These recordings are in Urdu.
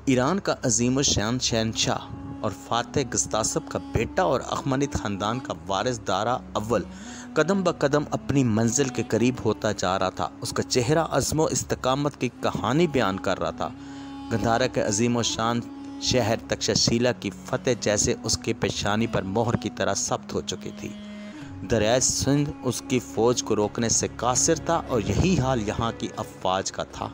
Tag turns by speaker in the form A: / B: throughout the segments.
A: ایران کا عظیم الشان شہنشاہ اور فاتح گستاسب کا بیٹا اور اخمنید خاندان کا وارث دارا اول قدم بقدم اپنی منزل کے قریب ہوتا جا رہا تھا۔ اس کا چہرہ عزم و استقامت کی کہانی بیان کر رہا تھا۔ گندھارا کے عظیم الشان شہر تکششیلا کی فتح جیسے اس کی پیشانی پر مہر کی طرح ثبت ہو چکی تھی۔ دریائے سندھ اس کی فوج کو روکنے سے قاصر تھا اور یہی حال یہاں کی افواج کا تھا۔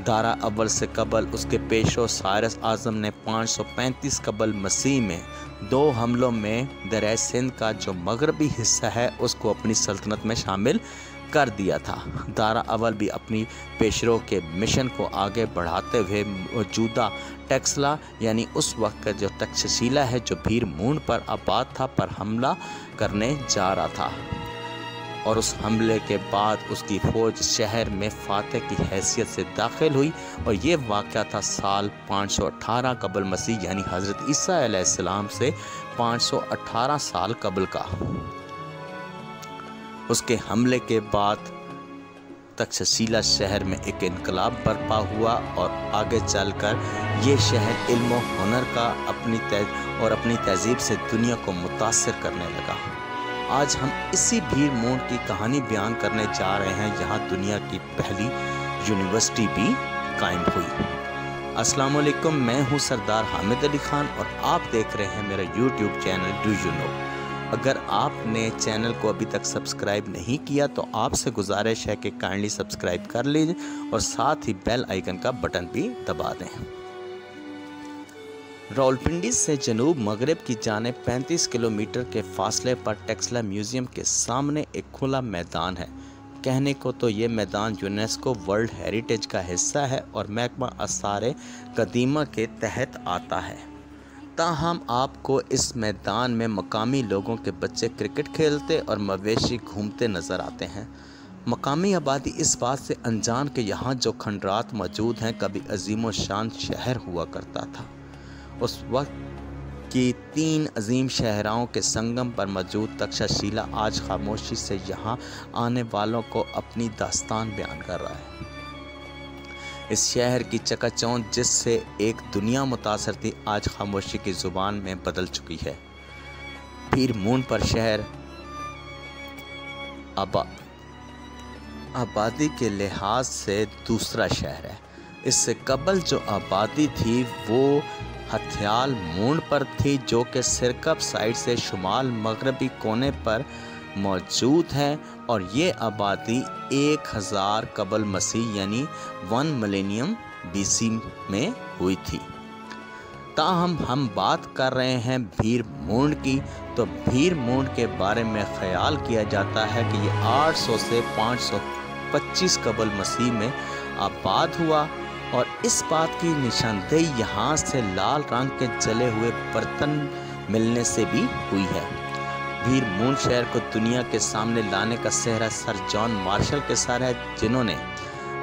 A: دارا اول سے قبل اس کے پیشو سائرس اعظم نے 535 قبل مسیح میں 2 حملوں میں دریائے سندھ کا جو مغربی حصہ ہے اس کو اپنی سلطنت میں شامل کر دیا تھا۔ دارا اول بھی اپنی پیشرو کے مشن کو آگے بڑھاتے ہوئے موجودہ ٹیکسلا یعنی اس وقت کا جو تکششیلا ہے جو بھیر مونڈ پر آباد تھا پر حملہ کرنے جا رہا تھا، اور اس حملے کے بعد اس کی فوج شہر میں فاتح کی حیثیت سے داخل ہوئی، اور یہ واقعہ تھا سال 518 قبل مسیح یعنی حضرت عیسیٰ علیہ السلام سے 518 سال قبل کا۔ اس کے حملے کے بعد تکششیلا شہر میں ایک انقلاب برپا ہوا اور آگے چل کر یہ شہر علم و ہنر کا اپنی تہذیب سے دنیا کو متاثر کرنے لگا۔ آج ہم اسی بھیر مونڈ کی کہانی بیان کرنے جا رہے ہیں جہاں دنیا کی پہلی یونیورسٹی بھی قائم ہوئی۔ السلام علیکم، میں ہوں سردار حامد علی خان اور آپ دیکھ رہے ہیں میرا YouTube channel do you know. اگر آپ نے چینل کو ابھی تک سبسکرائب نہیں کیا تو آپ سے گزارش ہے کہ کائنڈلی سبسکرائب کر لیجیے اور ساتھ ہی بیل آئیکن کا بٹن بھی دبا دیں۔ راولپنڈی سے جنوب مغرب کی جانب 35 کلومیٹر کے فاصلے پر ٹیکسلا میوزیم کے سامنے ایک کھلا میدان ہے۔ کہنے کو تو یہ میدان یونیسکو ورلڈ ہیریٹیج کا حصہ ہے اور محکمہ آثار قدیمہ کے تحت آتا ہے، تاہم آپ کو اس میدان میں مقامی لوگوں کے بچے کرکٹ کھیلتے اور مویشی گھومتے نظر آتے ہیں۔ مقامی آبادی اس بات سے انجان کہ یہاں جو کھنڈرات موجود ہیں کبھی عظیم الشان شہر ہوا کرتا تھا۔ اس وقت کی 3 عظیم شہراؤں کے سنگم پر موجود تکششیلا آج خاموشی سے یہاں آنے والوں کو اپنی داستان بیان کر رہا ہے۔ اس شہر کی چکا چوند جس سے ایک دنیا متاثر تھی آج خاموشی کی زبان میں بدل چکی ہے۔ بھیر مونڈ پر شہر آبادی کے لحاظ سے دوسرا شہر ہے۔ اس سے قبل جو آبادی تھی وہ ہتھیال مونڈ پر تھی جو کہ سرکب سائٹ سے شمال مغربی کونے پر موجود ہے، اور یہ آبادی 1000 قبل مسیح یعنی 1 ملینیم BC میں ہوئی تھی۔ تاہم ہم بات کر رہے ہیں بھیر مونڈ کی، تو بھیر مونڈ کے بارے میں خیال کیا جاتا ہے کہ یہ 800 سے 525 قبل مسیح میں آباد ہوا، اور اس بات کی نشاندہی یہاں سے لال رنگ کے جلے ہوئے برتن ملنے سے بھی ہوئی ہے۔ بھیر مونڈ شہر کو دنیا کے سامنے لانے کا سہرا سر جان مارشل کے سر ہے، جنہوں نے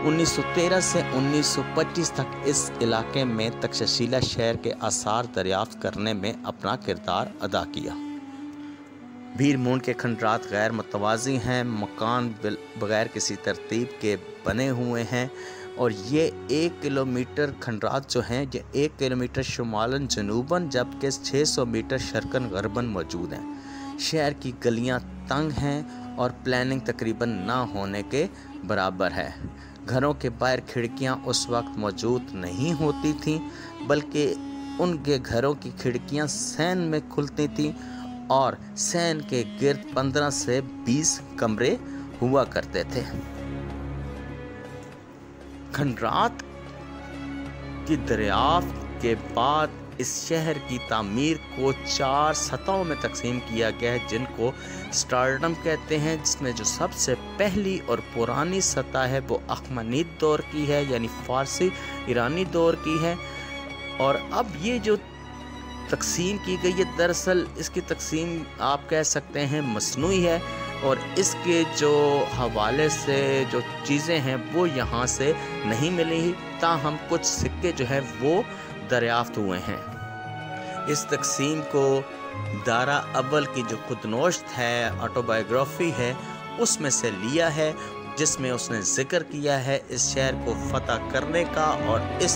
A: 1913 سے 1925 تک اس علاقے میں تکششیلا شہر کے آثار دریافت کرنے میں اپنا کردار ادا کیا۔ بھیر مونڈ کے کھنڈرات غیر متوازی ہیں، مکان بغیر کسی ترتیب کے بنے ہوئے ہیں، اور یہ 1 کلومیٹر کھنڈرات جو ہیں یہ 1 کلومیٹر شمالاً جنوباً جبکہ 600 میٹر شرقاً غرباً موجود ہیں۔ شہر کی گلیاں تنگ ہیں اور پلاننگ تقریباً نہ ہونے کے برابر ہے۔ گھروں کے باہر کھڑکیاں اس وقت موجود نہیں ہوتی تھیں، بلکہ ان کے گھروں کی کھڑکیاں سین میں کھلتی تھیں، اور سین کے گرد 15 سے 20 کمرے ہوا کرتے تھے۔ کھنڈرات کی دریافت کے بعد اس شہر کی تعمیر کو 4 سطحوں میں تقسیم کیا گیا ہے، جن کو سٹارڈم کہتے ہیں، جس میں جو سب سے پہلی اور پرانی سطح ہے وہ اخمنید دور کی ہے یعنی فارسی ایرانی دور کی ہے، اور اب یہ جو تقسیم کی گئی ہے دراصل اس کی تقسیم آپ کہہ سکتے ہیں مصنوعی ہے، اور اس کے جو حوالے سے جو چیزیں ہیں وہ یہاں سے نہیں ملی، تاہم کچھ سکے جو ہیں وہ دریافت ہوئے ہیں۔ اس تقسیم کو دارا اول کی جو خودنوشت ہے، آٹو بائیوگرافی ہے، اس میں سے لیا ہے، جس میں اس نے ذکر کیا ہے اس شہر کو فتح کرنے کا اور اس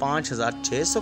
A: 5600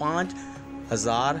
A: 5000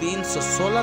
A: 316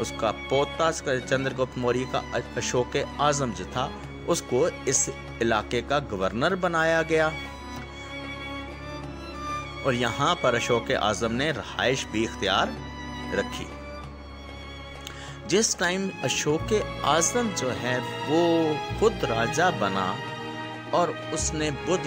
A: اس کا پوتا چندرگپت موریہ کا اشوک اعظم جو تھا اس کو اس علاقے کا گورنر بنایا گیا، اور یہاں پر اشوک اعظم نے رہائش بھی اختیار رکھی۔ جس ٹائم اشوک اعظم جو ہے وہ خود راجہ بنا اور اس نے بدھ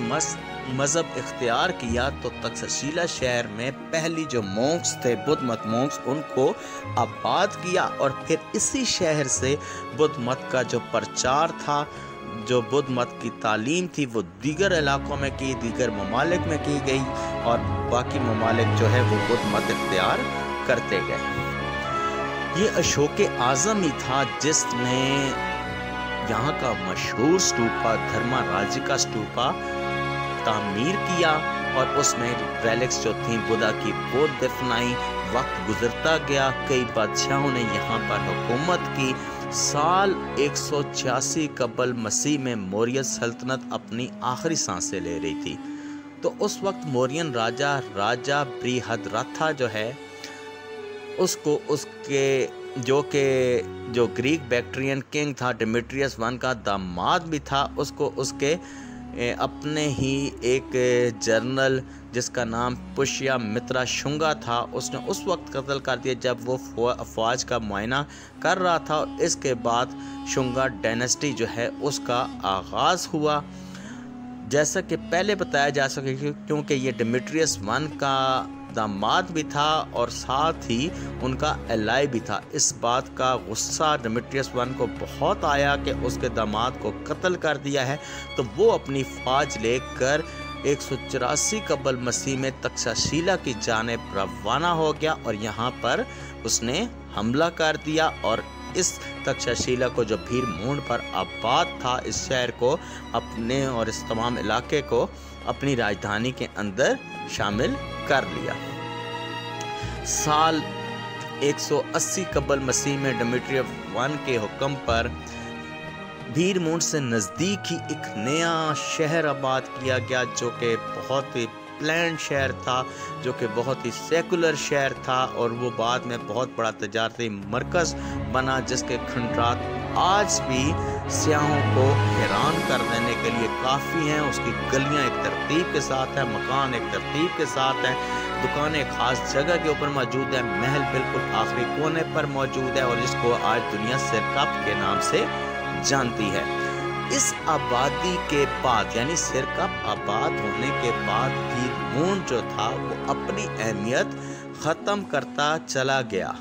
A: مذہب اختیار کیا، تو تکششیلا شہر میں پہلی جو مونکس تھے بدھ مت مونکس ان کو آباد کیا، اور پھر اسی شہر سے بدھ مت کا جو پرچار تھا، جو بدھ مت کی تعلیم تھی، وہ دیگر علاقوں میں کی، دیگر ممالک میں کی گئی، اور باقی ممالک جو ہے وہ بدھ مت اختیار کرتے گئے۔ یہ اشوک اعظم ہی تھا جس نے یہاں کا مشہور اسٹوپا دھرما راجی کا اسٹوپا تعمیر کیا، اور اس میں ریلکس جو تھیں بدھا کی وہ دفنائی۔ وقت گزرتا گیا، کئی بادشاہوں نے یہاں پر حکومت کی۔ سال 186 قبل مسیح میں موریہ سلطنت اپنی آخری سانسیں لے رہی تھی، تو اس وقت مورین راجہ بریہدرتھا جو ہے اس کو اس کے جو گریک بیکٹرین کنگ تھا ڈیمیٹریس ون کا داماد بھی تھا، اس کو اس کے اپنے ہی ایک جنرل جس کا نام پشیا مترا شنگا تھا، اس نے اس وقت قتل کر دیا جب وہ افواج کا معائنہ کر رہا تھا۔ اس کے بعد شنگا ڈائنسٹی جو ہے اس کا آغاز ہوا، جیسا کہ پہلے بتایا جا سکے، کیونکہ یہ ڈیمیٹریس ون کا داماد بھی تھا اور ساتھ ہی ان کا الائی بھی تھا۔ اس بات کا غصہ ڈیمیٹریس ون کو بہت آیا کہ اس کے داماد کو قتل کر دیا ہے، تو وہ اپنی فوج لے کر 184 قبل مسیح میں تکششیلا کی جانب روانہ ہو گیا، اور یہاں پر اس نے حملہ کر دیا، اور اس تکششیلا کو جو بھیر مونڈ پر آباد تھا، اس شہر کو اپنے اور اس تمام علاقے کو اپنی راجدھانی کے اندر شامل کر لیا۔ سال 180 قبل مسیح میں ڈیمیٹریس ون کے حکم پر بھیر مونڈ سے نزدیک ہی ایک نیا شہر آباد کیا گیا، جو کہ بہت ہی پلانڈ شہر تھا، جو کہ بہت ہی سیکولر شہر تھا، اور وہ بعد میں بہت بڑا تجارتی مرکز بنا، جس کے کھنڈرات آج بھی سیاحوں کو حیران کر دینے کے لیے کافی ہیں۔ اس کی گلیاں ایک ترتیب کے ساتھ ہیں، مکان ایک ترتیب کے ساتھ ہیں، دکانیں خاص جگہ کے اوپر موجود ہیں، محل بالکل آخری کونے پر موجود ہے، اور جس کو آج دنیا سرکپ کے نام سے جانتی ہے۔ اس آبادی کے بعد یعنی سرکپ آباد ہونے کے بعد بھیر مونڈ جو تھا وہ اپنی اہمیت ختم کرتا چلا گیا۔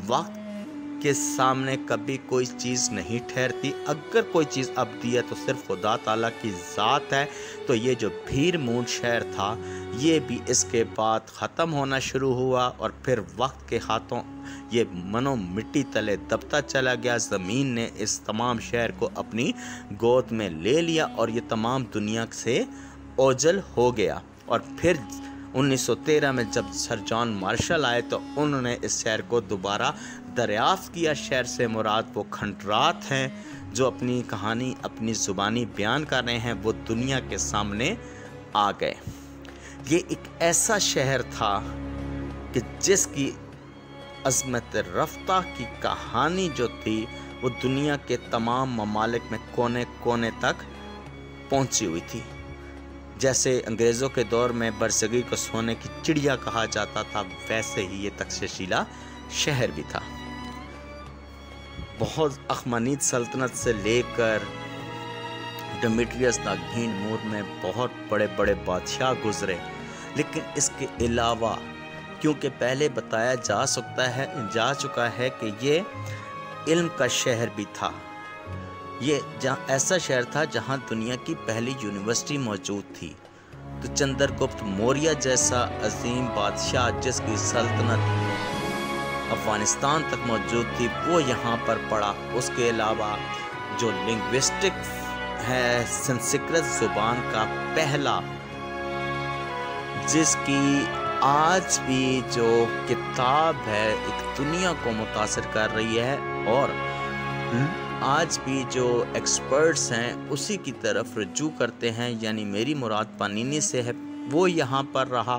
A: وقت کے سامنے کبھی کوئی چیز نہیں ٹھہرتی، اگر کوئی چیز ابدی ہے تو صرف خدا تعالیٰ کی ذات ہے، تو یہ جو بھیر مونڈ شہر تھا یہ بھی اس کے بعد ختم ہونا شروع ہوا، اور پھر وقت کے ہاتھوں یہ منو مٹی تلے دبتا چلا گیا۔ زمین نے اس تمام شہر کو اپنی گود میں لے لیا، اور یہ تمام دنیا سے اوجل ہو گیا۔ اور پھر 1913 میں جب سر جان مارشل آئے تو انہوں نے اس شہر کو دوبارہ دریافت کیا۔ شہر سے مراد وہ کھنڈرات ہیں جو اپنی کہانی اپنی زبانی بیان کر رہے ہیں، وہ دنیا کے سامنے آ گئے۔ یہ ایک ایسا شہر تھا کہ جس کی عظمت رفتہ کی کہانی جو تھی وہ دنیا کے تمام ممالک میں کونے کونے تک پہنچی ہوئی تھی۔ جیسے انگریزوں کے دور میں برصغیر کو سونے کی چڑیا کہا جاتا تھا، ویسے ہی یہ تکششیلا شہر بھی تھا۔ بہت اخمینید سلطنت سے لے کر ڈیمیٹریس ناگھین مور میں بہت بڑے بڑے بادشاہ گزرے، لیکن اس کے علاوہ کیونکہ پہلے بتایا جا چکا ہے کہ یہ علم کا شہر بھی تھا، یہ ایسا شہر تھا جہاں دنیا کی پہلی یونیورسٹی موجود تھی۔ تو چندرگپت موریہ جیسا عظیم بادشاہ جس کی سلطنت افغانستان تک موجود تھی وہ یہاں پر پڑا۔ اس کے علاوہ جو لنگوسٹک ہے سنسکرت زبان کا پہلا، جس کی آج بھی جو کتاب ہے ایک دنیا کو متاثر کر رہی ہے، اور آج بھی جو ایکسپرٹس ہیں اسی کی طرف رجوع کرتے ہیں، یعنی میری مراد پانینی سے ہے، وہ یہاں پر رہا۔